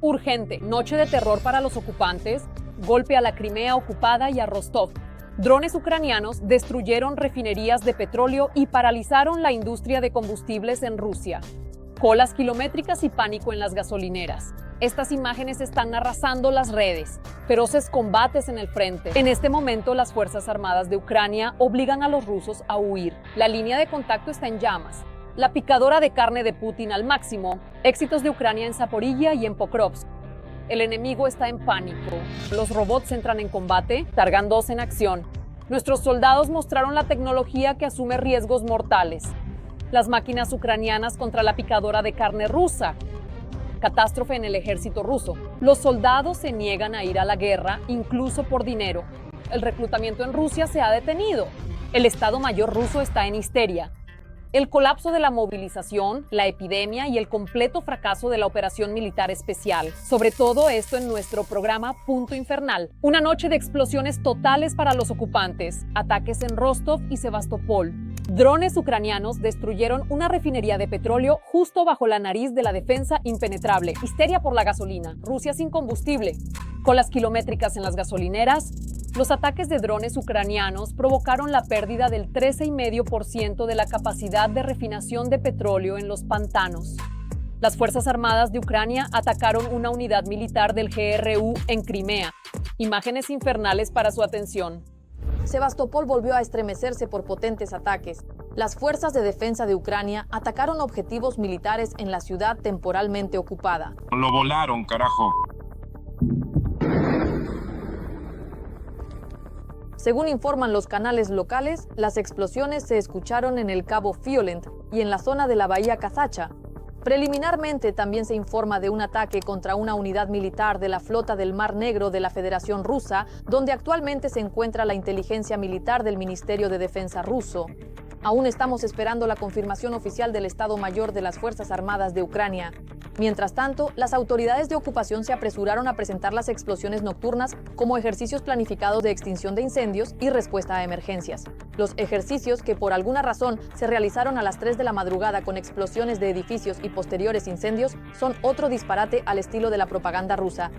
Urgente, noche de terror para los ocupantes, golpe a la Crimea ocupada y a Rostov. Drones ucranianos destruyeron refinerías de petróleo y paralizaron la industria de combustibles en Rusia. Colas kilométricas y pánico en las gasolineras. Estas imágenes están arrasando las redes. Feroces combates en el frente. En este momento, las Fuerzas Armadas de Ucrania obligan a los rusos a huir. La línea de contacto está en llamas. La picadora de carne de Putin al máximo. Éxitos de Ucrania en Zaporilla y en Pokrovsk. El enemigo está en pánico. Los robots entran en combate, Targan 2 en acción. Nuestros soldados mostraron la tecnología que asume riesgos mortales. Las máquinas ucranianas contra la picadora de carne rusa. Catástrofe en el ejército ruso. Los soldados se niegan a ir a la guerra, incluso por dinero. El reclutamiento en Rusia se ha detenido. El Estado Mayor ruso está en histeria. El colapso de la movilización, la epidemia y el completo fracaso de la operación militar especial. Sobre todo esto en nuestro programa Punto Infernal. Una noche de explosiones totales para los ocupantes. Ataques en Rostov y Sebastopol. Drones ucranianos destruyeron una refinería de petróleo justo bajo la nariz de la defensa impenetrable. Histeria por la gasolina. Rusia sin combustible. Colas kilométricas en las gasolineras. Los ataques de drones ucranianos provocaron la pérdida del 13,5% de la capacidad de refinación de petróleo en los pantanos. Las Fuerzas Armadas de Ucrania atacaron una unidad militar del GRU en Crimea. Imágenes infernales para su atención. Sebastopol volvió a estremecerse por potentes ataques. Las fuerzas de defensa de Ucrania atacaron objetivos militares en la ciudad temporalmente ocupada. Lo volaron, carajo. Según informan los canales locales, las explosiones se escucharon en el cabo Fiolent y en la zona de la bahía Kazacha. Preliminarmente también se informa de un ataque contra una unidad militar de la flota del Mar Negro de la Federación Rusa, donde actualmente se encuentra la inteligencia militar del Ministerio de Defensa ruso. Aún estamos esperando la confirmación oficial del Estado Mayor de las Fuerzas Armadas de Ucrania. Mientras tanto, las autoridades de ocupación se apresuraron a presentar las explosiones nocturnas como ejercicios planificados de extinción de incendios y respuesta a emergencias. Los ejercicios, que por alguna razón se realizaron a las 3 de la madrugada con explosiones de edificios y posteriores incendios, son otro disparate al estilo de la propaganda rusa.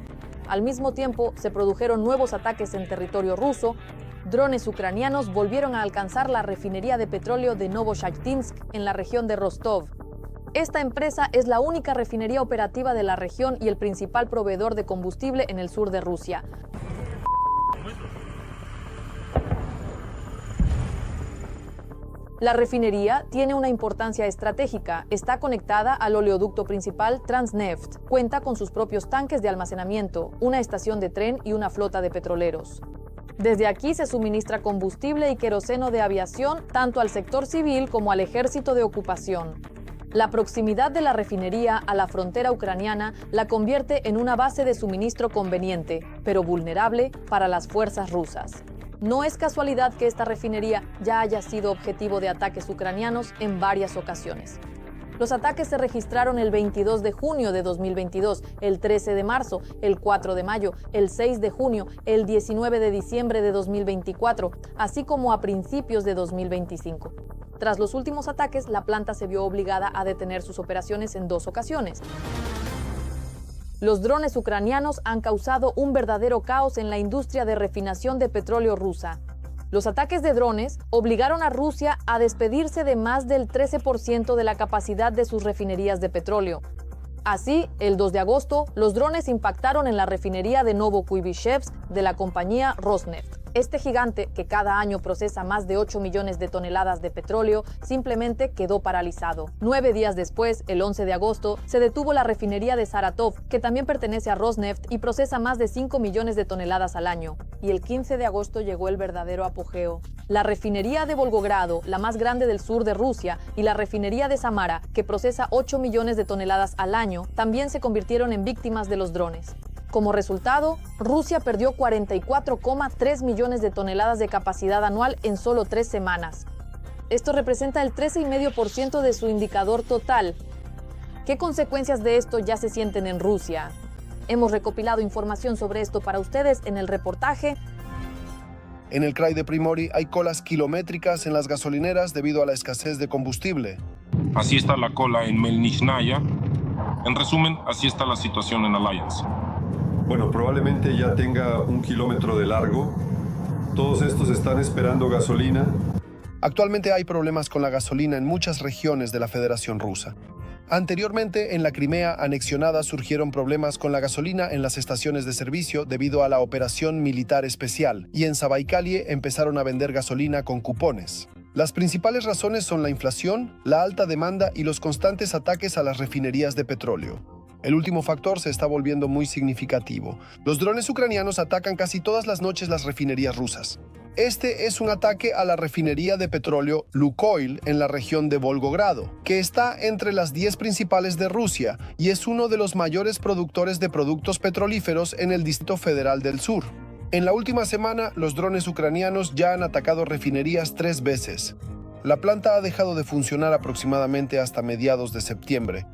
Al mismo tiempo, se produjeron nuevos ataques en territorio ruso. Drones ucranianos volvieron a alcanzar la refinería de petróleo de Novoshakhtinsk en la región de Rostov. Esta empresa es la única refinería operativa de la región y el principal proveedor de combustible en el sur de Rusia. La refinería tiene una importancia estratégica. Está conectada al oleoducto principal Transneft. Cuenta con sus propios tanques de almacenamiento, una estación de tren y una flota de petroleros. Desde aquí se suministra combustible y queroseno de aviación tanto al sector civil como al ejército de ocupación. La proximidad de la refinería a la frontera ucraniana la convierte en una base de suministro conveniente, pero vulnerable para las fuerzas rusas. No es casualidad que esta refinería ya haya sido objetivo de ataques ucranianos en varias ocasiones. Los ataques se registraron el 22 de junio de 2022, el 13 de marzo, el 4 de mayo, el 6 de junio, el 19 de diciembre de 2024, así como a principios de 2025. Tras los últimos ataques, la planta se vio obligada a detener sus operaciones en 2 ocasiones. Los drones ucranianos han causado un verdadero caos en la industria de refinación de petróleo rusa. Los ataques de drones obligaron a Rusia a despedirse de más del 13% de la capacidad de sus refinerías de petróleo. Así, el 2 de agosto, los drones impactaron en la refinería de Novokuybishevsk de la compañía Rosneft. Este gigante, que cada año procesa más de 8 millones de toneladas de petróleo, simplemente quedó paralizado. 9 días después, el 11 de agosto, se detuvo la refinería de Saratov, que también pertenece a Rosneft y procesa más de 5 millones de toneladas al año. Y el 15 de agosto llegó el verdadero apogeo. La refinería de Volgogrado, la más grande del sur de Rusia, y la refinería de Samara, que procesa 8 millones de toneladas al año, también se convirtieron en víctimas de los drones. Como resultado, Rusia perdió 44,3 millones de toneladas de capacidad anual en solo 3 semanas. Esto representa el 13,5% de su indicador total. ¿Qué consecuencias de esto ya se sienten en Rusia? Hemos recopilado información sobre esto para ustedes en el reportaje. En el krai de Primorye hay colas kilométricas en las gasolineras debido a la escasez de combustible. Así está la cola en Melnitskaya. En resumen, así está la situación en Alliance. Bueno, probablemente ya tenga 1 kilómetro de largo. Todos estos están esperando gasolina. Actualmente hay problemas con la gasolina en muchas regiones de la Federación Rusa. Anteriormente, en la Crimea anexionada surgieron problemas con la gasolina en las estaciones de servicio debido a la operación militar especial, y en Zabaikalie empezaron a vender gasolina con cupones. Las principales razones son la inflación, la alta demanda y los constantes ataques a las refinerías de petróleo. El último factor se está volviendo muy significativo. Los drones ucranianos atacan casi todas las noches las refinerías rusas. Este es un ataque a la refinería de petróleo Lukoil en la región de Volgogrado, que está entre las 10 principales de Rusia y es uno de los mayores productores de productos petrolíferos en el Distrito Federal del Sur. En la última semana, los drones ucranianos ya han atacado refinerías 3 veces. La planta ha dejado de funcionar aproximadamente hasta mediados de septiembre.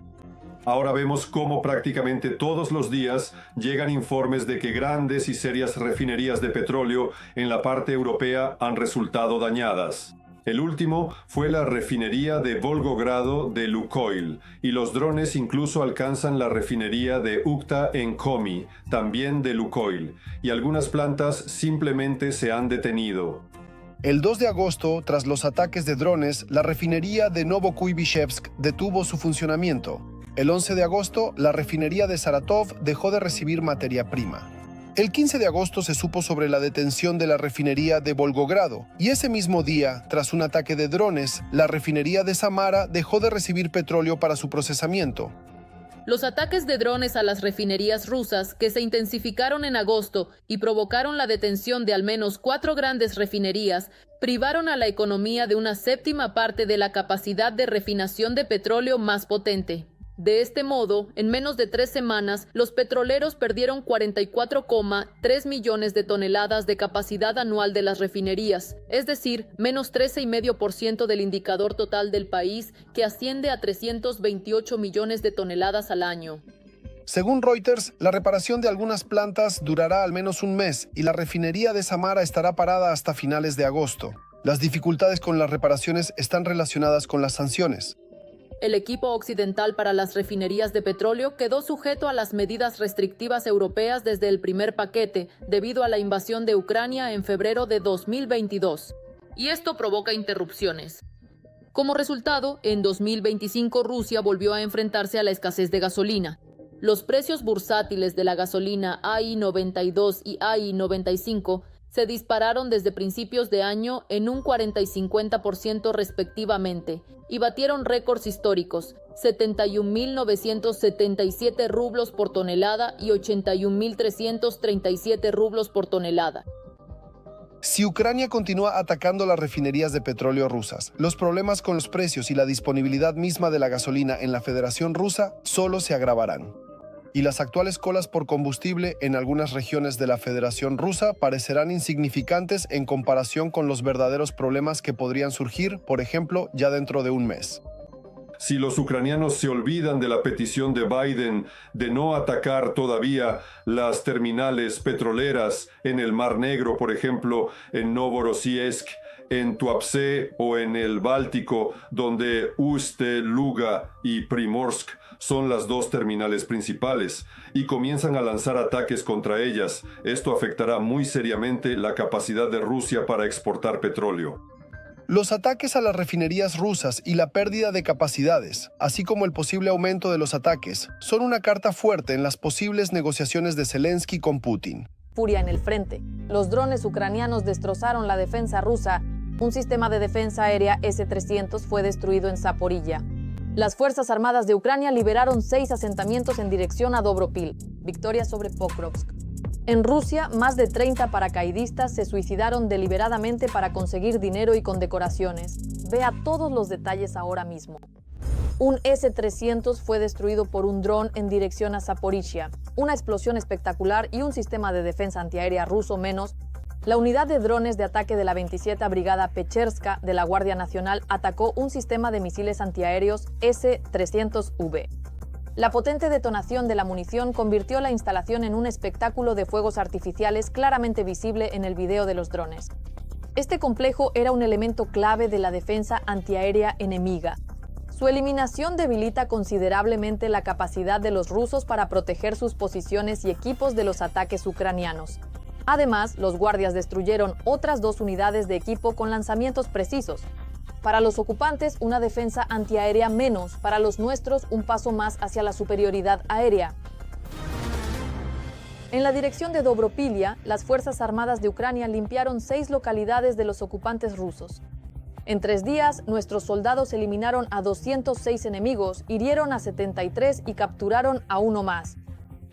Ahora vemos cómo prácticamente todos los días llegan informes de que grandes y serias refinerías de petróleo en la parte europea han resultado dañadas. El último fue la refinería de Volgogrado de Lukoil, y los drones incluso alcanzan la refinería de Ukta en Komi, también de Lukoil, y algunas plantas simplemente se han detenido. El 2 de agosto, tras los ataques de drones, la refinería de Novokuybishevsk detuvo su funcionamiento. El 11 de agosto, la refinería de Saratov dejó de recibir materia prima. El 15 de agosto se supo sobre la detención de la refinería de Volgogrado, y ese mismo día, tras un ataque de drones, la refinería de Samara dejó de recibir petróleo para su procesamiento. Los ataques de drones a las refinerías rusas, que se intensificaron en agosto y provocaron la detención de al menos 4 grandes refinerías, privaron a la economía de una séptima parte de la capacidad de refinación de petróleo más potente. De este modo, en menos de 3 semanas, los petroleros perdieron 44,3 millones de toneladas de capacidad anual de las refinerías, es decir, menos 13,5% del indicador total del país, que asciende a 328 millones de toneladas al año. Según Reuters, la reparación de algunas plantas durará al menos un mes y la refinería de Samara estará parada hasta finales de agosto. Las dificultades con las reparaciones están relacionadas con las sanciones. El equipo occidental para las refinerías de petróleo quedó sujeto a las medidas restrictivas europeas desde el primer paquete, debido a la invasión de Ucrania en febrero de 2022. Y esto provoca interrupciones. Como resultado, en 2025 Rusia volvió a enfrentarse a la escasez de gasolina. Los precios bursátiles de la gasolina AI-92 y AI-95 se dispararon desde principios de año en un 40 y 50% respectivamente y batieron récords históricos, 71.977 rublos por tonelada y 81.337 rublos por tonelada. Si Ucrania continúa atacando las refinerías de petróleo rusas, los problemas con los precios y la disponibilidad misma de la gasolina en la Federación Rusa solo se agravarán. Y las actuales colas por combustible en algunas regiones de la Federación Rusa parecerán insignificantes en comparación con los verdaderos problemas que podrían surgir, por ejemplo, ya dentro de un mes. Si los ucranianos se olvidan de la petición de Biden de no atacar todavía las terminales petroleras en el Mar Negro, por ejemplo, en Novorossiysk, en Tuapse o en el Báltico, donde Uste, Luga y Primorsk son las 2 terminales principales, y comienzan a lanzar ataques contra ellas, esto afectará muy seriamente la capacidad de Rusia para exportar petróleo. Los ataques a las refinerías rusas y la pérdida de capacidades, así como el posible aumento de los ataques, son una carta fuerte en las posibles negociaciones de Zelensky con Putin. Furia en el frente. Los drones ucranianos destrozaron la defensa rusa. Un sistema de defensa aérea S-300 fue destruido en Zaporilla. Las Fuerzas Armadas de Ucrania liberaron 6 asentamientos en dirección a Dobropil, victoria sobre Pokrovsk. En Rusia, más de 30 paracaidistas se suicidaron deliberadamente para conseguir dinero y condecoraciones. Vea todos los detalles ahora mismo. Un S-300 fue destruido por un dron en dirección a Zaporizhia. Una explosión espectacular y un sistema de defensa antiaérea ruso menos. La unidad de drones de ataque de la 27 Brigada Pecherska de la Guardia Nacional atacó un sistema de misiles antiaéreos S-300V. La potente detonación de la munición convirtió la instalación en un espectáculo de fuegos artificiales claramente visible en el video de los drones. Este complejo era un elemento clave de la defensa antiaérea enemiga. Su eliminación debilita considerablemente la capacidad de los rusos para proteger sus posiciones y equipos de los ataques ucranianos. Además, los guardias destruyeron otras 2 unidades de equipo con lanzamientos precisos. Para los ocupantes, una defensa antiaérea menos; para los nuestros, un paso más hacia la superioridad aérea. En la dirección de Dobropilia, las Fuerzas Armadas de Ucrania limpiaron 6 localidades de los ocupantes rusos. En 3 días, nuestros soldados eliminaron a 206 enemigos, hirieron a 73 y capturaron a 1 más.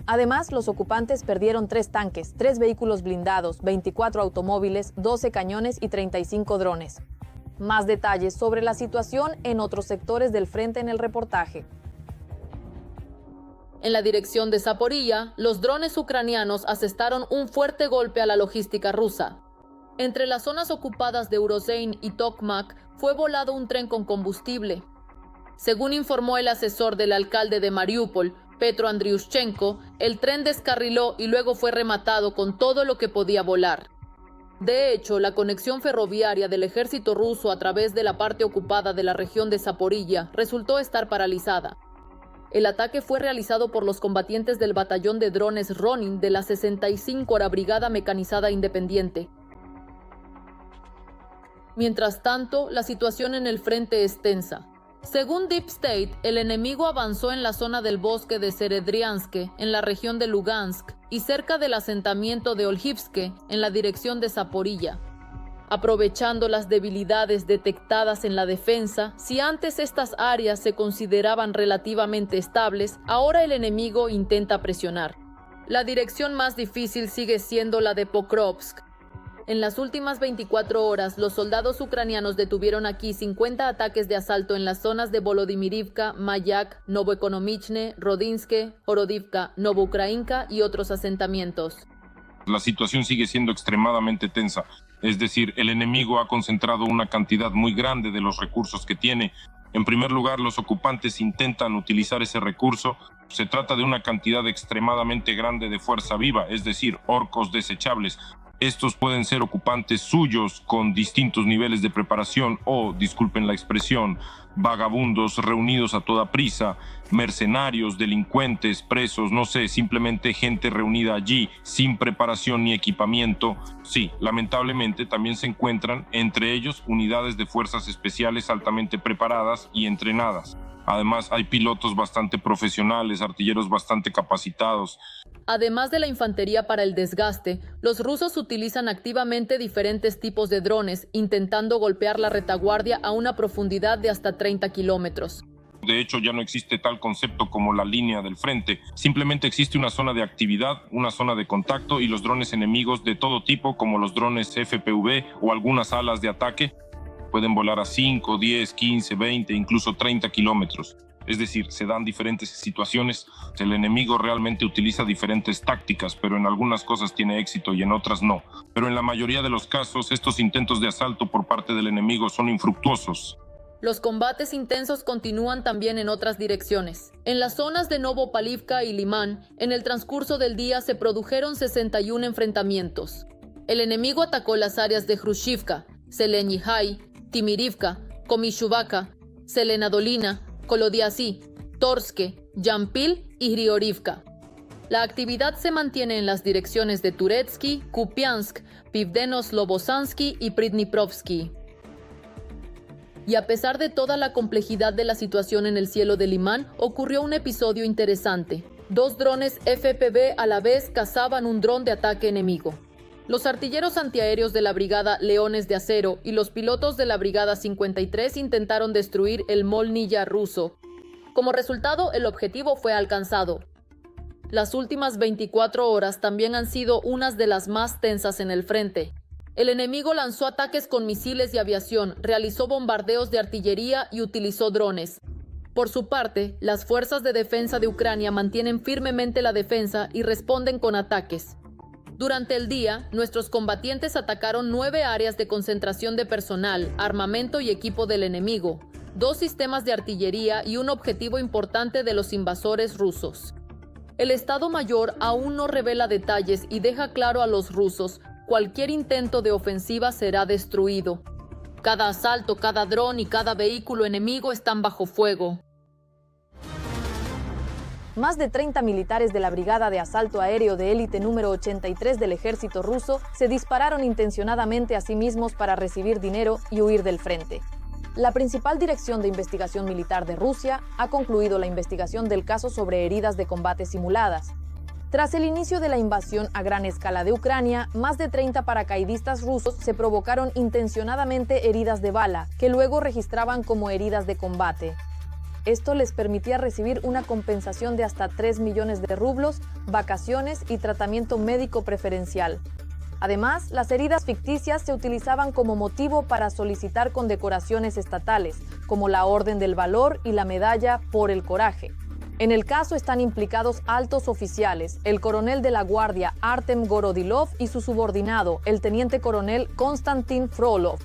Además, los ocupantes perdieron 3 tanques, 3 vehículos blindados, 24 automóviles, 12 cañones y 35 drones. Más detalles sobre la situación en otros sectores del frente en el reportaje. En la dirección de Zaporilla, los drones ucranianos asestaron un fuerte golpe a la logística rusa. Entre las zonas ocupadas de Urozein y Tokmak fue volado un tren con combustible. Según informó el asesor del alcalde de Mariupol, Petro Andriushchenko, el tren descarriló y luego fue rematado con todo lo que podía volar. De hecho, la conexión ferroviaria del ejército ruso a través de la parte ocupada de la región de Zaporilla resultó estar paralizada. El ataque fue realizado por los combatientes del batallón de drones Ronin de la 65ª Brigada Mecanizada Independiente. Mientras tanto, la situación en el frente es tensa. Según Deep State, el enemigo avanzó en la zona del bosque de Seredrianske, en la región de Lugansk, y cerca del asentamiento de Olhivske, en la dirección de Zaporilla. Aprovechando las debilidades detectadas en la defensa, si antes estas áreas se consideraban relativamente estables, ahora el enemigo intenta presionar. La dirección más difícil sigue siendo la de Pokrovsk. En las últimas 24 horas, los soldados ucranianos detuvieron aquí 50 ataques de asalto en las zonas de Volodymyrivka, Mayak, Novoekonomichne, Rodinske, Horodivka, Novoukrainka y otros asentamientos. La situación sigue siendo extremadamente tensa. Es decir, el enemigo ha concentrado una cantidad muy grande de los recursos que tiene. En primer lugar, los ocupantes intentan utilizar ese recurso. Se trata de una cantidad extremadamente grande de fuerza viva, es decir, orcos desechables. Estos pueden ser ocupantes suyos con distintos niveles de preparación o, disculpen la expresión, vagabundos reunidos a toda prisa, mercenarios, delincuentes, presos, no sé, simplemente gente reunida allí sin preparación ni equipamiento. Sí, lamentablemente también se encuentran entre ellos unidades de fuerzas especiales altamente preparadas y entrenadas. Además, hay pilotos bastante profesionales, artilleros bastante capacitados. Además de la infantería para el desgaste, los rusos utilizan activamente diferentes tipos de drones, intentando golpear la retaguardia a una profundidad de hasta 30 kilómetros. De hecho, ya no existe tal concepto como la línea del frente. Simplemente existe una zona de actividad, una zona de contacto y los drones enemigos de todo tipo, como los drones FPV o algunas alas de ataque, pueden volar a 5, 10, 15, 20, incluso 30 kilómetros. Es decir, se dan diferentes situaciones. El enemigo realmente utiliza diferentes tácticas, pero en algunas cosas tiene éxito y en otras no. Pero en la mayoría de los casos, estos intentos de asalto por parte del enemigo son infructuosos. Los combates intensos continúan también en otras direcciones. En las zonas de Novopalivka y Limán, en el transcurso del día se produjeron 61 enfrentamientos. El enemigo atacó las áreas de Hrushivka, Zelenihai, Timirivka, Komishuvaka, Zelenadolina, Kolodiasy, Torske, Yampil y Griorivka. La actividad se mantiene en las direcciones de Turetsky, Kupiansk, Pivdeno-Slobozansky y Pridniprovsky. Y a pesar de toda la complejidad de la situación en el cielo de Limán, ocurrió un episodio interesante. 2 drones FPV a la vez cazaban un dron de ataque enemigo. Los artilleros antiaéreos de la Brigada Leones de Acero y los pilotos de la Brigada 53 intentaron destruir el Molniya ruso. Como resultado, el objetivo fue alcanzado. Las últimas 24 horas también han sido unas de las más tensas en el frente. El enemigo lanzó ataques con misiles y aviación, realizó bombardeos de artillería y utilizó drones. Por su parte, las fuerzas de defensa de Ucrania mantienen firmemente la defensa y responden con ataques. Durante el día, nuestros combatientes atacaron 9 áreas de concentración de personal, armamento y equipo del enemigo, 2 sistemas de artillería y un objetivo importante de los invasores rusos. El Estado Mayor aún no revela detalles y deja claro a los rusos: cualquier intento de ofensiva será destruido. Cada asalto, cada dron y cada vehículo enemigo están bajo fuego. Más de 30 militares de la Brigada de Asalto Aéreo de Élite número 83 del ejército ruso se dispararon intencionadamente a sí mismos para recibir dinero y huir del frente. La principal Dirección de Investigación Militar de Rusia ha concluido la investigación del caso sobre heridas de combate simuladas. Tras el inicio de la invasión a gran escala de Ucrania, más de 30 paracaidistas rusos se provocaron intencionadamente heridas de bala, que luego registraban como heridas de combate. Esto les permitía recibir una compensación de hasta 3 millones de rublos, vacaciones y tratamiento médico preferencial. Además, las heridas ficticias se utilizaban como motivo para solicitar condecoraciones estatales, como la Orden del Valor y la Medalla por el Coraje. En el caso están implicados altos oficiales, el coronel de la Guardia Artem Gorodilov y su subordinado, el teniente coronel Konstantin Frolov.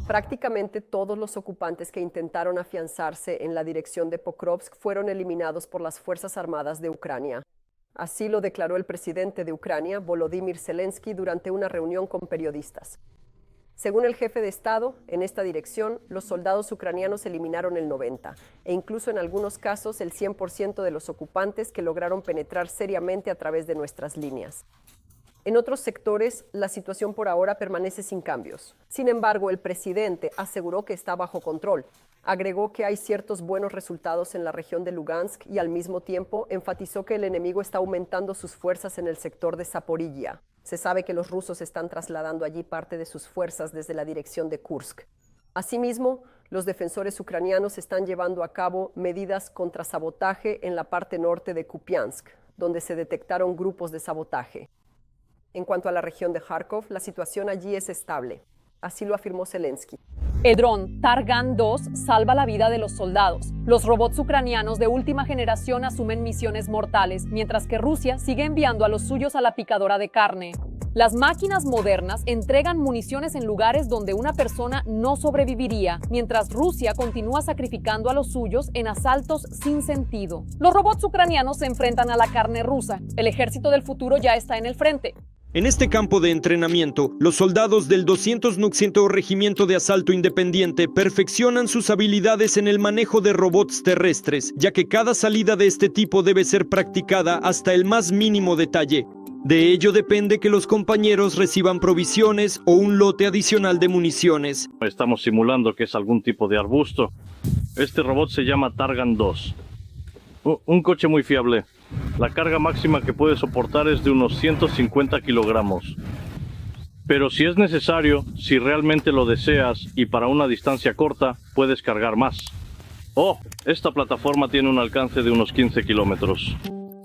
Prácticamente todos los ocupantes que intentaron afianzarse en la dirección de Pokrovsk fueron eliminados por las Fuerzas Armadas de Ucrania. Así lo declaró el presidente de Ucrania, Volodymyr Zelensky, durante una reunión con periodistas. Según el jefe de Estado, en esta dirección, los soldados ucranianos eliminaron el 90%, e incluso en algunos casos el 100% de los ocupantes que lograron penetrar seriamente a través de nuestras líneas. En otros sectores, la situación por ahora permanece sin cambios. Sin embargo, el presidente aseguró que está bajo control. Agregó que hay ciertos buenos resultados en la región de Lugansk y al mismo tiempo enfatizó que el enemigo está aumentando sus fuerzas en el sector de Zaporilla. Se sabe que los rusos están trasladando allí parte de sus fuerzas desde la dirección de Kursk. Asimismo, los defensores ucranianos están llevando a cabo medidas contra sabotaje en la parte norte de Kupiansk, donde se detectaron grupos de sabotaje. En cuanto a la región de Kharkov, la situación allí es estable. Así lo afirmó Zelensky. El dron Targan-2 salva la vida de los soldados. Los robots ucranianos de última generación asumen misiones mortales, mientras que Rusia sigue enviando a los suyos a la picadora de carne. Las máquinas modernas entregan municiones en lugares donde una persona no sobreviviría, mientras Rusia continúa sacrificando a los suyos en asaltos sin sentido. Los robots ucranianos se enfrentan a la carne rusa. El ejército del futuro ya está en el frente. En este campo de entrenamiento, los soldados del 200º Regimiento de Asalto Independiente perfeccionan sus habilidades en el manejo de robots terrestres, ya que cada salida de este tipo debe ser practicada hasta el más mínimo detalle. De ello depende que los compañeros reciban provisiones o un lote adicional de municiones. Estamos simulando que es algún tipo de arbusto. Este robot se llama Targan-2. Un coche muy fiable. La carga máxima que puede soportar es de unos 150 kilogramos. Pero si es necesario, si realmente lo deseas y para una distancia corta, puedes cargar más. Oh, esta plataforma tiene un alcance de unos 15 kilómetros.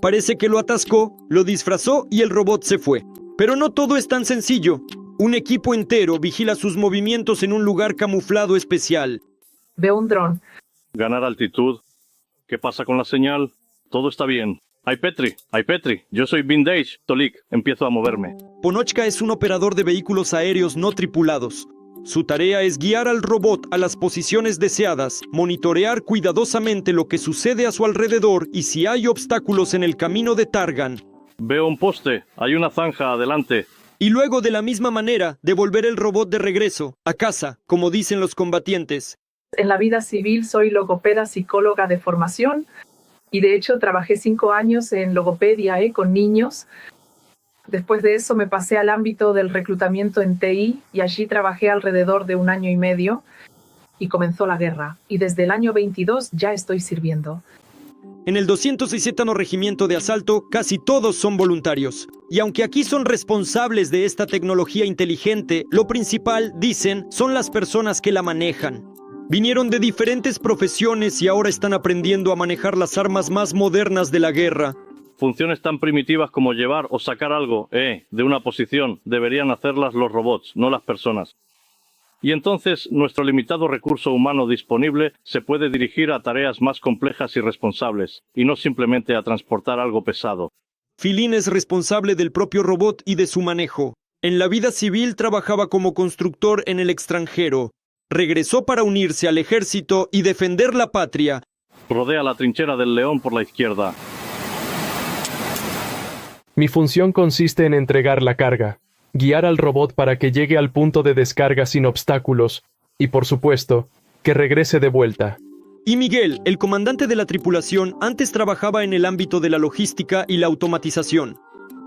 Parece que lo atascó, lo disfrazó y el robot se fue. Pero no todo es tan sencillo. Un equipo entero vigila sus movimientos en un lugar camuflado especial. Veo un dron. Ganar altitud. ¿Qué pasa con la señal? Todo está bien. ¡Ay Petri! Yo soy Vindage, Tolik. Empiezo a moverme. Ponochka es un operador de vehículos aéreos no tripulados. Su tarea es guiar al robot a las posiciones deseadas, monitorear cuidadosamente lo que sucede a su alrededor y si hay obstáculos en el camino de Targan. Veo un poste. Hay una zanja adelante. Y luego, de la misma manera, devolver el robot de regreso, a casa, como dicen los combatientes. En la vida civil soy logopeda psicóloga de formación. Y de hecho trabajé 5 años en logopedia con niños. Después de eso me pasé al ámbito del reclutamiento en TI y allí trabajé alrededor de 1 año y medio y comenzó la guerra. Y desde el año 22 ya estoy sirviendo. En el 207º Regimiento de Asalto casi todos son voluntarios. Y aunque aquí son responsables de esta tecnología inteligente, lo principal, dicen, son las personas que la manejan. Vinieron de diferentes profesiones y ahora están aprendiendo a manejar las armas más modernas de la guerra. Funciones tan primitivas como llevar o sacar algo, de una posición, deberían hacerlas los robots, no las personas. Y entonces, nuestro limitado recurso humano disponible se puede dirigir a tareas más complejas y responsables, y no simplemente a transportar algo pesado. Filin es responsable del propio robot y de su manejo. En la vida civil trabajaba como constructor en el extranjero. Regresó para unirse al ejército y defender la patria. Rodea la trinchera del León por la izquierda. Mi función consiste en entregar la carga, guiar al robot para que llegue al punto de descarga sin obstáculos, Y por supuesto, que regrese de vuelta. Y Miguel, el comandante de la tripulación, antes trabajaba en el ámbito de la logística y la automatización.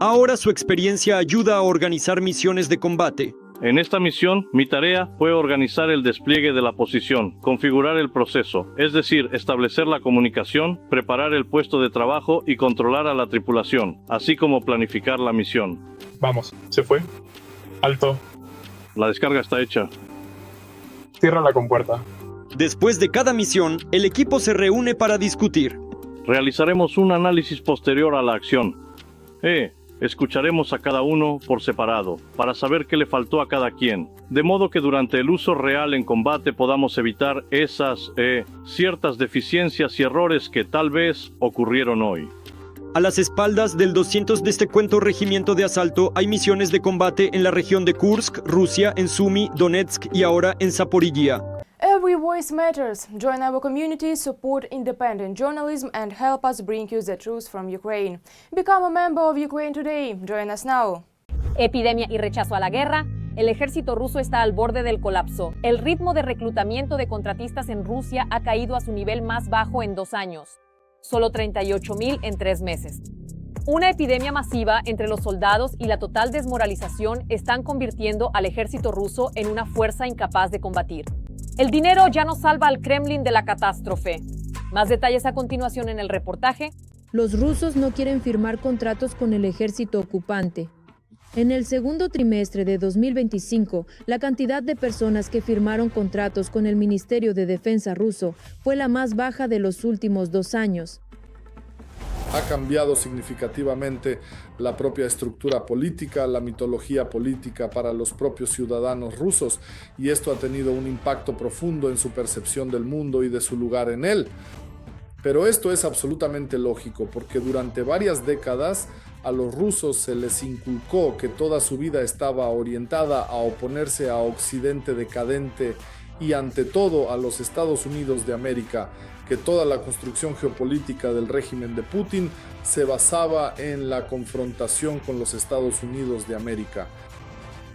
Ahora su experiencia ayuda a organizar misiones de combate. En esta misión, mi tarea fue organizar el despliegue de la posición, configurar el proceso, es decir, establecer la comunicación, preparar el puesto de trabajo y controlar a la tripulación, así como planificar la misión. Vamos, ¿se fue? Alto. La descarga está hecha. Cierra la compuerta. Después de cada misión, el equipo se reúne para discutir. Realizaremos un análisis posterior a la acción. Escucharemos a cada uno por separado, para saber qué le faltó a cada quien, de modo que durante el uso real en combate podamos evitar esas, ciertas deficiencias y errores que tal vez ocurrieron hoy. A las espaldas del 225 Regimiento de Asalto hay misiones de combate en la región de Kursk, Rusia, en Sumy, Donetsk y ahora en Zaporizhia. Every voice matters. Join our community, support independent journalism and help us bring you the truth from Ukraine. Become a member of Ukraine Today. Join us now. Epidemia y rechazo a la guerra. El ejército ruso está al borde del colapso. El ritmo de reclutamiento de contratistas en Rusia ha caído a su nivel más bajo en 2 años. Solo 38,000 en 3 meses. Una epidemia masiva entre los soldados y la total desmoralización están convirtiendo al ejército ruso en una fuerza incapaz de combatir. El dinero ya no salva al Kremlin de la catástrofe. Más detalles a continuación en el reportaje. Los rusos no quieren firmar contratos con el ejército ocupante. En el segundo trimestre de 2025, la cantidad de personas que firmaron contratos con el Ministerio de Defensa ruso fue la más baja de los últimos 2 años. Ha cambiado significativamente la propia estructura política, la mitología política para los propios ciudadanos rusos, y esto ha tenido un impacto profundo en su percepción del mundo y de su lugar en él. Pero esto es absolutamente lógico, porque durante varias décadas a los rusos se les inculcó que toda su vida estaba orientada a oponerse a Occidente decadente y ante todo a los Estados Unidos de América, que toda la construcción geopolítica del régimen de Putin se basaba en la confrontación con los Estados Unidos de América.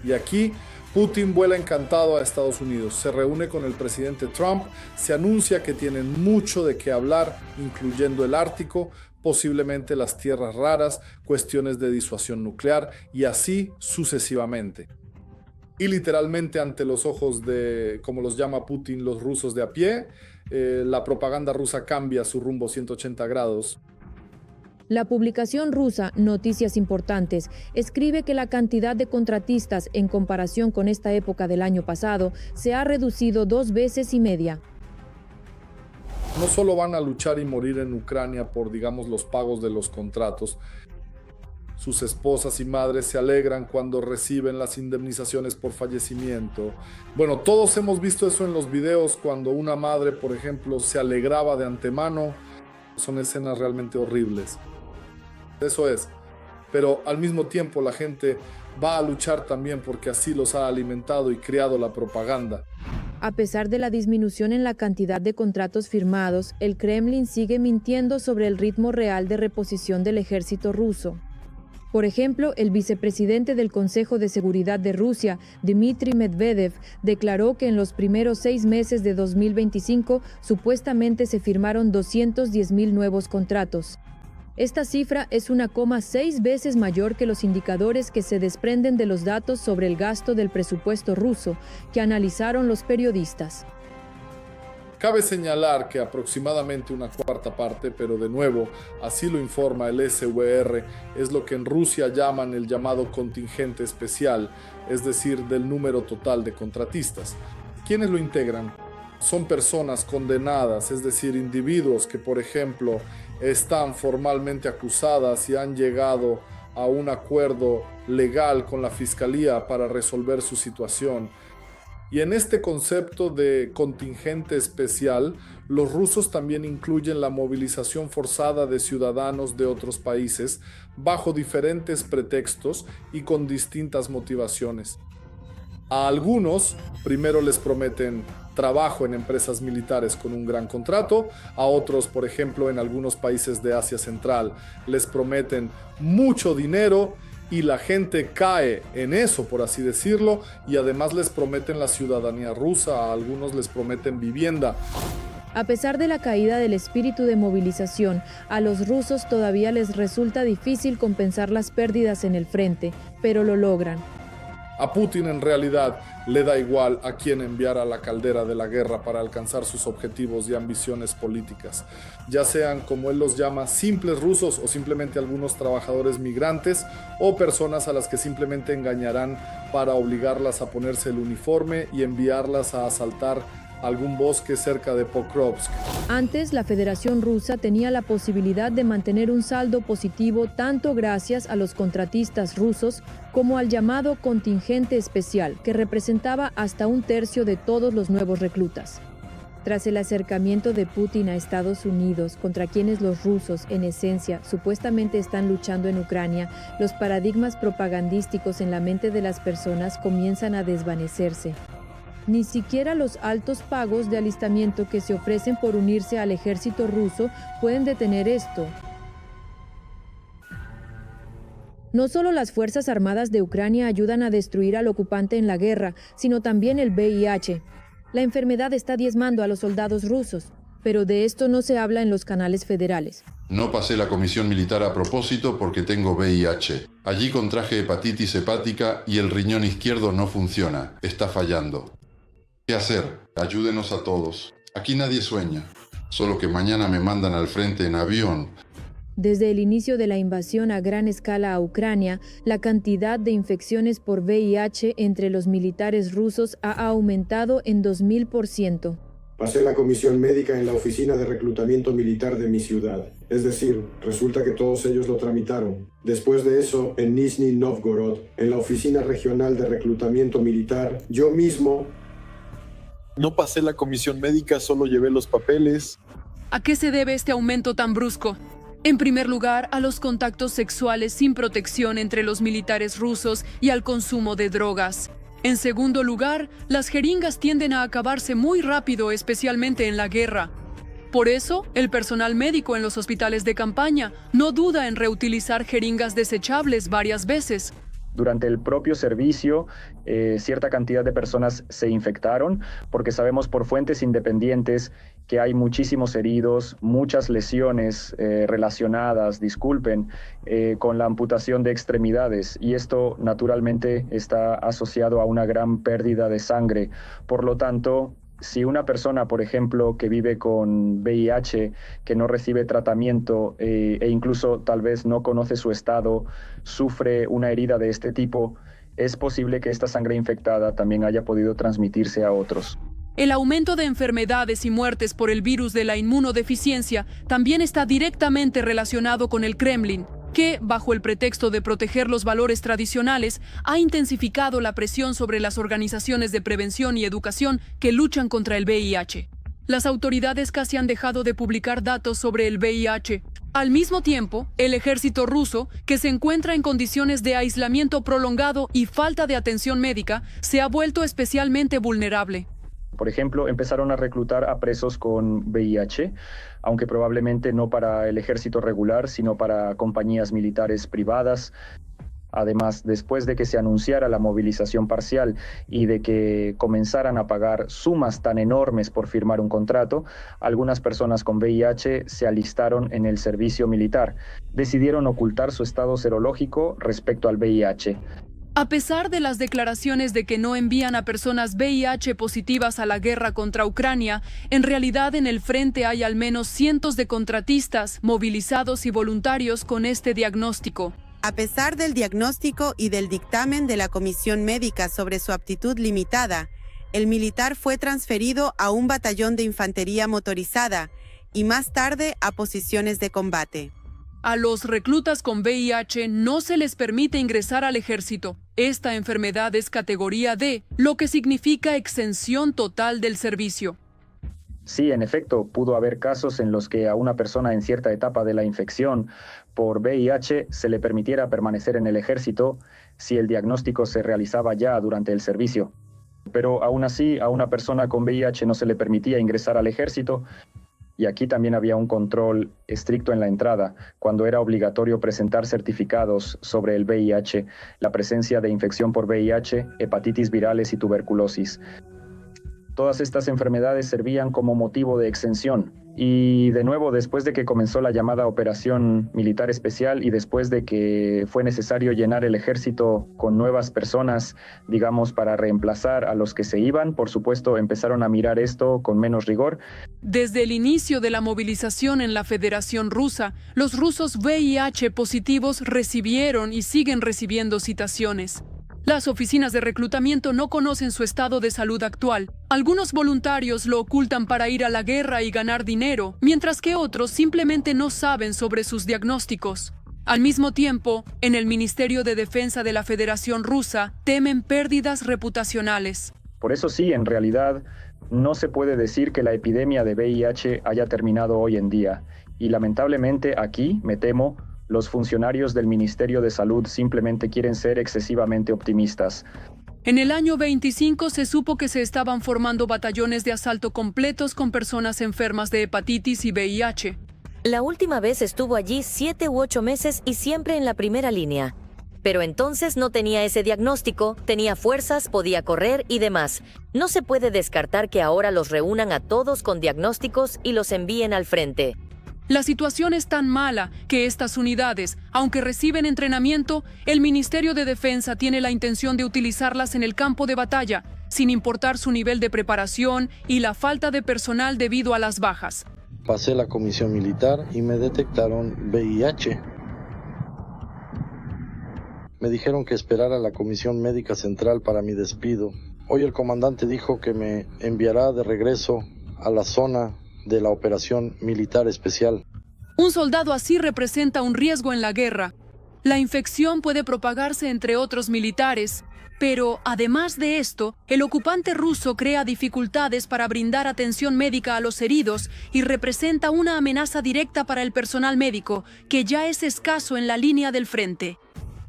Y aquí Putin vuela encantado a Estados Unidos, se reúne con el presidente Trump, se anuncia que tienen mucho de qué hablar, incluyendo el Ártico, posiblemente las tierras raras, cuestiones de disuasión nuclear y así sucesivamente. Y literalmente ante los ojos de, como los llama Putin, los rusos de a pie, la propaganda rusa cambia su rumbo 180 grados. La publicación rusa Noticias Importantes escribe que la cantidad de contratistas en comparación con esta época del año pasado se ha reducido 2,5 veces. No solo van a luchar y morir en Ucrania por, digamos, los pagos de los contratos. Sus esposas y madres se alegran cuando reciben las indemnizaciones por fallecimiento. Bueno, todos hemos visto eso en los videos cuando una madre, por ejemplo, se alegraba de antemano. Son escenas realmente horribles. Eso es. Pero al mismo tiempo la gente va a luchar también porque así los ha alimentado y creado la propaganda. A pesar de la disminución en la cantidad de contratos firmados, el Kremlin sigue mintiendo sobre el ritmo real de reposición del ejército ruso. Por ejemplo, el vicepresidente del Consejo de Seguridad de Rusia, Dmitry Medvedev, declaró que en los primeros 6 meses de 2025 supuestamente se firmaron 210,000 nuevos contratos. Esta cifra es 1,6 veces mayor que los indicadores que se desprenden de los datos sobre el gasto del presupuesto ruso que analizaron los periodistas. Cabe señalar que aproximadamente una cuarta parte, pero de nuevo, así lo informa el SVR, es lo que en Rusia llaman el llamado contingente especial, es decir, del número total de contratistas. ¿Quiénes lo integran? Son personas condenadas, es decir, individuos que, por ejemplo, están formalmente acusadas y han llegado a un acuerdo legal con la fiscalía para resolver su situación. Y en este concepto de contingente especial, los rusos también incluyen la movilización forzada de ciudadanos de otros países bajo diferentes pretextos y con distintas motivaciones. A algunos, primero les prometen trabajo en empresas militares con un gran contrato, a otros, por ejemplo, en algunos países de Asia Central, les prometen mucho dinero y la gente cae en eso, por así decirlo, y además les prometen la ciudadanía rusa, a algunos les prometen vivienda. A pesar de la caída del espíritu de movilización, a los rusos todavía les resulta difícil compensar las pérdidas en el frente, pero lo logran. A Putin en realidad le da igual a quién enviar a la caldera de la guerra para alcanzar sus objetivos y ambiciones políticas, ya sean, como él los llama, simples rusos o simplemente algunos trabajadores migrantes o personas a las que simplemente engañarán para obligarlas a ponerse el uniforme y enviarlas a asaltar algún bosque cerca de Pokrovsk. Antes, la Federación Rusa tenía la posibilidad de mantener un saldo positivo tanto gracias a los contratistas rusos como al llamado contingente especial, que representaba hasta 1/3 de todos los nuevos reclutas. Tras el acercamiento de Putin a Estados Unidos, contra quienes los rusos, en esencia, supuestamente están luchando en Ucrania, los paradigmas propagandísticos en la mente de las personas comienzan a desvanecerse. Ni siquiera los altos pagos de alistamiento que se ofrecen por unirse al ejército ruso pueden detener esto. No solo las Fuerzas Armadas de Ucrania ayudan a destruir al ocupante en la guerra, sino también el VIH. La enfermedad está diezmando a los soldados rusos, pero de esto no se habla en los canales federales. No pasé la comisión militar a propósito porque tengo VIH. Allí contraje hepatitis hepática y el riñón izquierdo no funciona, está fallando. ¿Qué hacer? Ayúdenos a todos. Aquí nadie sueña, solo que mañana me mandan al frente en avión. Desde el inicio de la invasión a gran escala a Ucrania, la cantidad de infecciones por VIH entre los militares rusos ha aumentado en 2000%. Pasé la comisión médica en la oficina de reclutamiento militar de mi ciudad. Es decir, resulta que todos ellos lo tramitaron. Después de eso, en Nizhny Novgorod, en la oficina regional de reclutamiento militar, yo mismo... No pasé la comisión médica, solo llevé los papeles. ¿A qué se debe este aumento tan brusco? En primer lugar, a los contactos sexuales sin protección entre los militares rusos y al consumo de drogas. En segundo lugar, las jeringas tienden a acabarse muy rápido, especialmente en la guerra. Por eso, el personal médico en los hospitales de campaña no duda en reutilizar jeringas desechables varias veces. Durante el propio servicio, cierta cantidad de personas se infectaron, porque sabemos por fuentes independientes que hay muchísimos heridos, muchas lesiones relacionadas, con la amputación de extremidades, y esto naturalmente está asociado a una gran pérdida de sangre. Por lo tanto, si una persona, por ejemplo, que vive con VIH, que no recibe tratamiento e incluso tal vez no conoce su estado, sufre una herida de este tipo, es posible que esta sangre infectada también haya podido transmitirse a otros. El aumento de enfermedades y muertes por el virus de la inmunodeficiencia también está directamente relacionado con el Kremlin, que, bajo el pretexto de proteger los valores tradicionales, ha intensificado la presión sobre las organizaciones de prevención y educación que luchan contra el VIH. Las autoridades casi han dejado de publicar datos sobre el VIH. Al mismo tiempo, el ejército ruso, que se encuentra en condiciones de aislamiento prolongado y falta de atención médica, se ha vuelto especialmente vulnerable. Por ejemplo, empezaron a reclutar a presos con VIH, aunque probablemente no para el ejército regular, sino para compañías militares privadas. Además, después de que se anunciara la movilización parcial y de que comenzaran a pagar sumas tan enormes por firmar un contrato, algunas personas con VIH se alistaron en el servicio militar. Decidieron ocultar su estado serológico respecto al VIH. A pesar de las declaraciones de que no envían a personas VIH positivas a la guerra contra Ucrania, en realidad en el frente hay al menos cientos de contratistas, movilizados y voluntarios con este diagnóstico. A pesar del diagnóstico y del dictamen de la comisión médica sobre su aptitud limitada, el militar fue transferido a un batallón de infantería motorizada y más tarde a posiciones de combate. A los reclutas con VIH no se les permite ingresar al ejército. Esta enfermedad es categoría D, lo que significa exención total del servicio. Sí, en efecto, pudo haber casos en los que a una persona en cierta etapa de la infección por VIH se le permitiera permanecer en el ejército si el diagnóstico se realizaba ya durante el servicio. Pero aún así, a una persona con VIH no se le permitía ingresar al ejército, y aquí también había un control estricto en la entrada, cuando era obligatorio presentar certificados sobre el VIH, la presencia de infección por VIH, hepatitis virales y tuberculosis. Todas estas enfermedades servían como motivo de exención. Y de nuevo, después de que comenzó la llamada Operación Militar Especial y después de que fue necesario llenar el ejército con nuevas personas, digamos, para reemplazar a los que se iban, por supuesto, empezaron a mirar esto con menos rigor. Desde el inicio de la movilización en la Federación Rusa, los rusos VIH positivos recibieron y siguen recibiendo citaciones. Las oficinas de reclutamiento no conocen su estado de salud actual. Algunos voluntarios lo ocultan para ir a la guerra y ganar dinero, mientras que otros simplemente no saben sobre sus diagnósticos. Al mismo tiempo, en el Ministerio de Defensa de la Federación Rusa temen pérdidas reputacionales. Por eso sí, en realidad, no se puede decir que la epidemia de VIH haya terminado hoy en día. Y lamentablemente aquí, me temo, los funcionarios del Ministerio de Salud simplemente quieren ser excesivamente optimistas. En el año 25 se supo que se estaban formando batallones de asalto completos con personas enfermas de hepatitis y VIH. La última vez estuvo allí 7 u 8 meses y siempre en la primera línea. Pero entonces no tenía ese diagnóstico, tenía fuerzas, podía correr y demás. No se puede descartar que ahora los reúnan a todos con diagnósticos y los envíen al frente. La situación es tan mala que estas unidades, aunque reciben entrenamiento, el Ministerio de Defensa tiene la intención de utilizarlas en el campo de batalla, sin importar su nivel de preparación y la falta de personal debido a las bajas. Pasé la comisión militar y me detectaron VIH. Me dijeron que esperara la comisión médica central para mi despido. Hoy el comandante dijo que me enviará de regreso a la zona de la Operación Militar Especial. Un soldado así representa un riesgo en la guerra. La infección puede propagarse entre otros militares, pero además de esto, el ocupante ruso crea dificultades para brindar atención médica a los heridos y representa una amenaza directa para el personal médico, que ya es escaso en la línea del frente.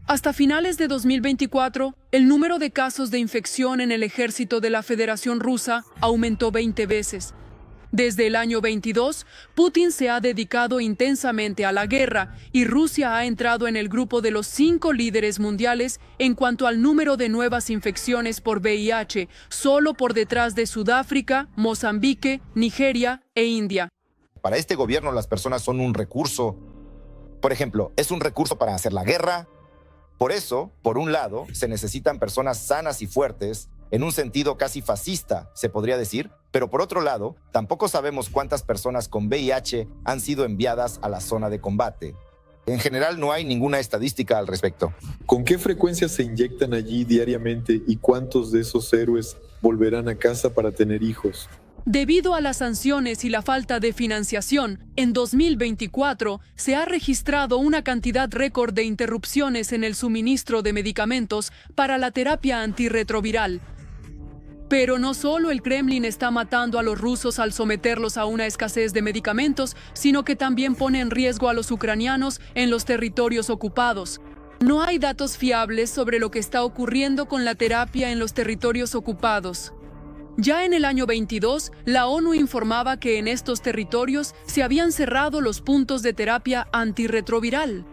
Hasta finales de 2024, el número de casos de infección en el ejército de la Federación Rusa aumentó 20 veces. Desde el año 22, Putin se ha dedicado intensamente a la guerra y Rusia ha entrado en el grupo de los 5 líderes mundiales en cuanto al número de nuevas infecciones por VIH, solo por detrás de Sudáfrica, Mozambique, Nigeria e India. Para este gobierno las personas son un recurso. Por ejemplo, es un recurso para hacer la guerra. Por eso, por un lado, se necesitan personas sanas y fuertes, en un sentido casi fascista, se podría decir, pero por otro lado, tampoco sabemos cuántas personas con VIH han sido enviadas a la zona de combate. En general no hay ninguna estadística al respecto. ¿Con qué frecuencia se inyectan allí diariamente y cuántos de esos héroes volverán a casa para tener hijos? Debido a las sanciones y la falta de financiación, en 2024 se ha registrado una cantidad récord de interrupciones en el suministro de medicamentos para la terapia antirretroviral. Pero no solo el Kremlin está matando a los rusos al someterlos a una escasez de medicamentos, sino que también pone en riesgo a los ucranianos en los territorios ocupados. No hay datos fiables sobre lo que está ocurriendo con la terapia en los territorios ocupados. Ya en el año 22, la ONU informaba que en estos territorios se habían cerrado los puntos de terapia antirretroviral.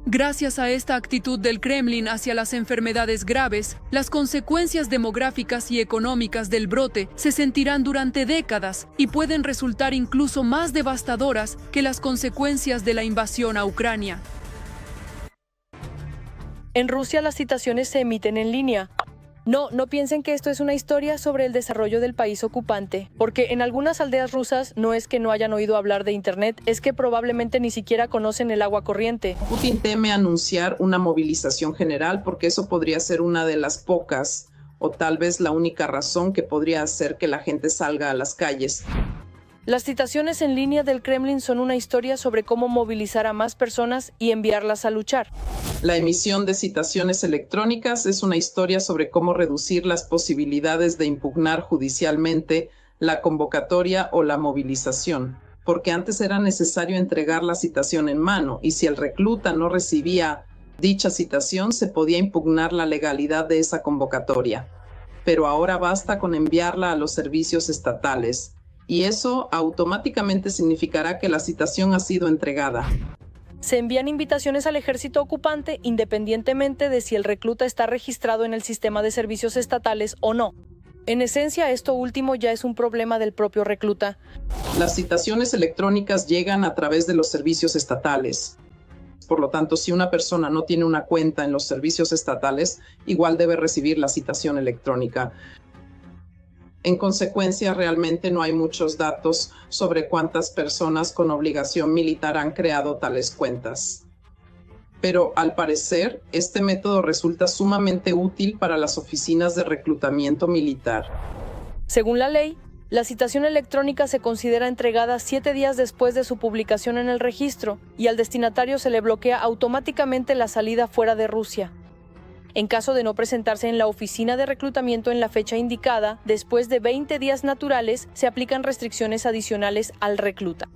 Gracias a esta actitud del Kremlin hacia las enfermedades graves, las consecuencias demográficas y económicas del brote se sentirán durante décadas y pueden resultar incluso más devastadoras que las consecuencias de la invasión a Ucrania. En Rusia las citaciones se emiten en línea. No piensen que esto es una historia sobre el desarrollo del país ocupante, porque en algunas aldeas rusas no es que no hayan oído hablar de Internet, es que probablemente ni siquiera conocen el agua corriente. Putin teme anunciar una movilización general porque eso podría ser una de las pocas o tal vez la única razón que podría hacer que la gente salga a las calles. Las citaciones en línea del Kremlin son una historia sobre cómo movilizar a más personas y enviarlas a luchar. La emisión de citaciones electrónicas es una historia sobre cómo reducir las posibilidades de impugnar judicialmente la convocatoria o la movilización, porque antes era necesario entregar la citación en mano y si el recluta no recibía dicha citación se podía impugnar la legalidad de esa convocatoria. Pero ahora basta con enviarla a los servicios estatales. y eso automáticamente significará que la citación ha sido entregada. Se envían invitaciones al ejército ocupante independientemente de si el recluta está registrado en el sistema de servicios estatales o no. En esencia, esto último ya es un problema del propio recluta. Las citaciones electrónicas llegan a través de los servicios estatales. Por lo tanto, si una persona no tiene una cuenta en los servicios estatales, igual debe recibir la citación electrónica. En consecuencia, realmente no hay muchos datos sobre cuántas personas con obligación militar han creado tales cuentas. Pero al parecer, este método resulta sumamente útil para las oficinas de reclutamiento militar. Según la ley, la citación electrónica se considera entregada 7 días después de su publicación en el registro y al destinatario se le bloquea automáticamente la salida fuera de Rusia. En caso de no presentarse en la oficina de reclutamiento en la fecha indicada, después de 20 días naturales, se aplican restricciones adicionales al recluta.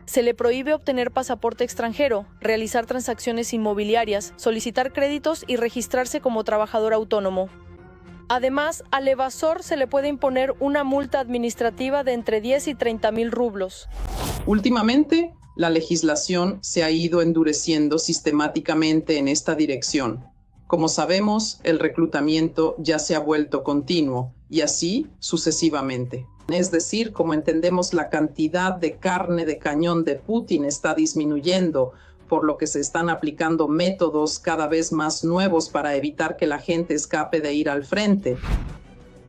Se le prohíbe obtener pasaporte extranjero, realizar transacciones inmobiliarias, solicitar créditos y registrarse como trabajador autónomo. Además, al evasor se le puede imponer una multa administrativa de entre 10 y 30.000 rublos. Últimamente, la legislación se ha ido endureciendo sistemáticamente en esta dirección. Como sabemos, el reclutamiento ya se ha vuelto continuo y así sucesivamente. Es decir, como entendemos, la cantidad de carne de cañón de Putin está disminuyendo, por lo que se están aplicando métodos cada vez más nuevos para evitar que la gente escape de ir al frente.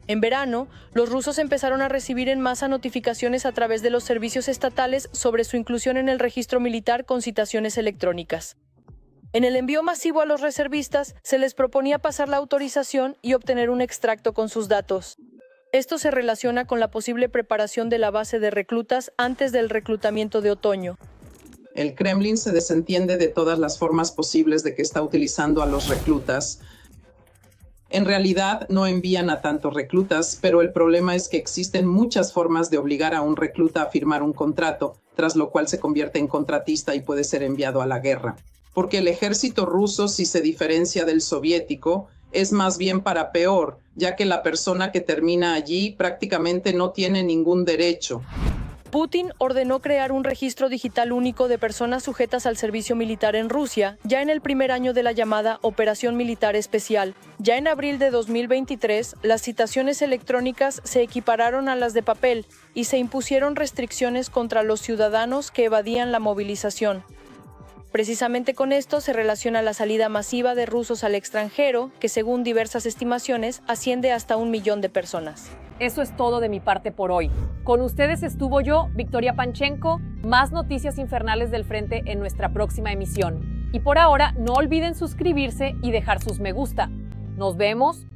En verano, los rusos empezaron a recibir en masa notificaciones a través de los servicios estatales sobre su inclusión en el registro militar con citaciones electrónicas. En el envío masivo a los reservistas, se les proponía pasar la autorización y obtener un extracto con sus datos. Esto se relaciona con la posible preparación de la base de reclutas antes del reclutamiento de otoño. El Kremlin se desentiende de todas las formas posibles de que está utilizando a los reclutas. En realidad no envían a tantos reclutas, pero el problema es que existen muchas formas de obligar a un recluta a firmar un contrato, tras lo cual se convierte en contratista y puede ser enviado a la guerra. Porque el ejército ruso, si se diferencia del soviético, es más bien para peor, ya que la persona que termina allí prácticamente no tiene ningún derecho. Putin ordenó crear un registro digital único de personas sujetas al servicio militar en Rusia, ya en el primer año de la llamada Operación Militar Especial. Ya en abril de 2023, las citaciones electrónicas se equipararon a las de papel y se impusieron restricciones contra los ciudadanos que evadían la movilización. Precisamente con esto se relaciona la salida masiva de rusos al extranjero, que según diversas estimaciones asciende hasta 1 millón de personas. Eso es todo de mi parte por hoy. Con ustedes estuvo yo, Victoria Panchenko. Más noticias infernales del frente en nuestra próxima emisión. Y por ahora, no olviden suscribirse y dejar sus me gusta. Nos vemos